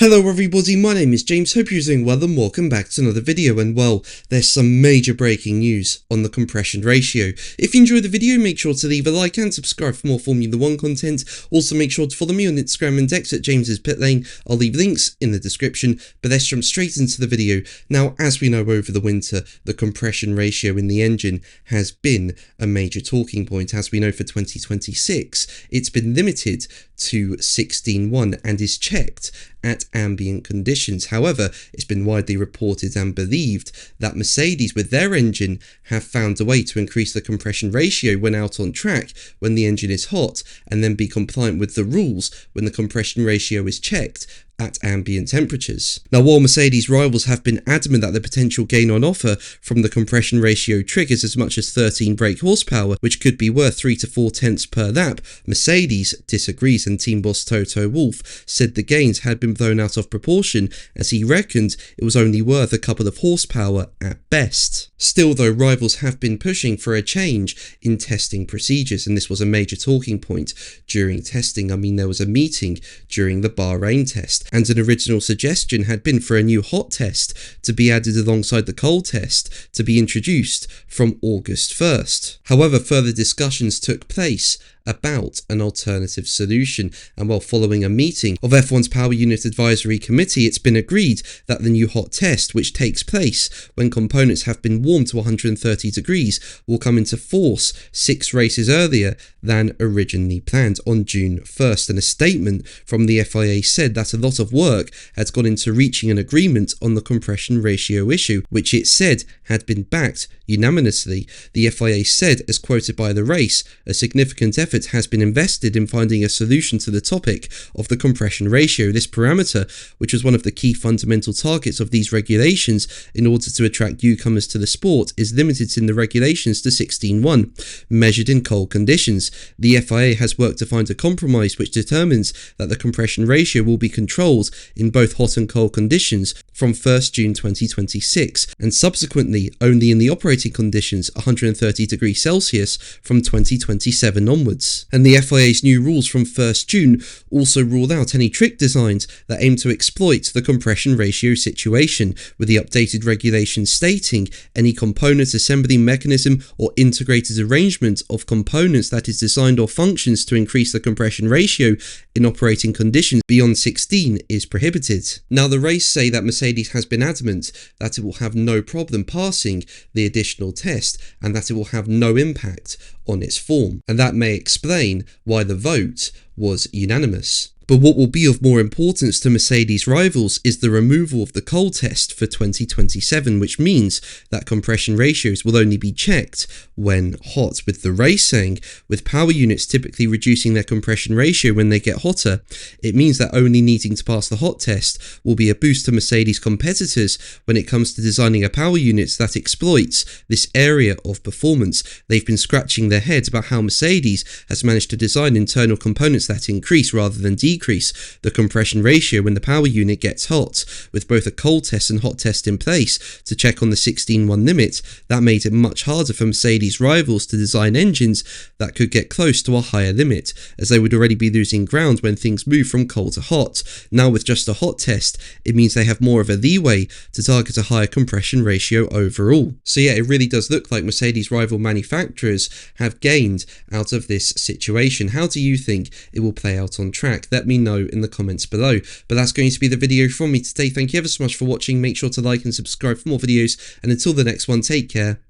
Hello everybody, my name is James, hope you're doing well and welcome back to another video. And well, there's some major breaking news on the compression ratio. If you enjoyed the video, make sure to leave a like and subscribe for more Formula 1 content. Also make sure to follow me on Instagram and X at James's Pit Lane. I'll leave links in the description, but let's jump straight into the video. Now, as we know, over the winter, the compression ratio in the engine has been a major talking point. As we know, for 2026, it's been limited to 16.1 and is checked at ambient conditions. However, it's been widely reported and believed that Mercedes with their engine have found a way to increase the compression ratio when out on track when the engine is hot, and then be compliant with the rules when the compression ratio is checked at ambient temperatures. Now, while Mercedes rivals have been adamant that the potential gain on offer from the compression ratio triggers as much as 13 brake horsepower, which could be worth 3 to 4 tenths per lap, Mercedes disagrees, and team boss Toto Wolff said the gains had been blown out of proportion, as he reckoned it was only worth a couple of horsepower at best. Still though, rivals have been pushing for a change in testing procedures, and this was a major talking point during testing. I mean, there was a meeting during the Bahrain test, and an original suggestion had been for a new hot test to be added alongside the cold test to be introduced from August 1st. However, further discussions took place about an alternative solution, and while following a meeting of F1's Power Unit Advisory Committee, it's been agreed that the new hot test, which takes place when components have been warmed to 130 degrees, will come into force 6 races earlier than originally planned on June 1st. And a statement from the FIA said that a lot of work had gone into reaching an agreement on the compression ratio issue, which it said had been backed unanimously. The FIA said, as quoted by the race, a significant effort has been invested in finding a solution to the topic of the compression ratio. This parameter, which was one of the key fundamental targets of these regulations in order to attract newcomers to the sport, is limited in the regulations to 16.1, measured in cold conditions. The FIA has worked to find a compromise which determines that the compression ratio will be controlled in both hot and cold conditions from 1st June 2026, and subsequently only in the operating conditions 130 degrees Celsius from 2027 onwards. And the FIA's new rules from 1st June also rule out any trick designs that aim to exploit the compression ratio situation, with the updated regulations stating any component, assembly mechanism or integrated arrangement of components that is designed or functions to increase the compression ratio in operating conditions beyond 16 is prohibited. Now, the race say that Mercedes has been adamant that it will have no problem passing the additional test and that it will have no impact on its form, and that may explain why the vote was unanimous. But what will be of more importance to Mercedes rivals is the removal of the cold test for 2027, which means that compression ratios will only be checked when hot, with the race saying, with power units typically reducing their compression ratio when they get hotter, it means that only needing to pass the hot test will be a boost to Mercedes competitors when it comes to designing a power unit that exploits this area of performance. They've been scratching their heads about how Mercedes has managed to design internal components that increase rather than decrease the compression ratio when the power unit gets hot, with both a cold test and hot test in place to check on the 16.1 limit. That made it much harder for Mercedes rivals to design engines that could get close to a higher limit, as they would already be losing ground when things move from cold to hot. Now, with just a hot test, it means they have more of a leeway to target a higher compression ratio overall. So yeah, it really does look like Mercedes rival manufacturers have gained out of this situation. How do you think it will play out on track? Let me know in the comments below. But that's going to be the video from me today. Thank you ever so much for watching. Make sure to like and subscribe for more videos, and until the next one, take care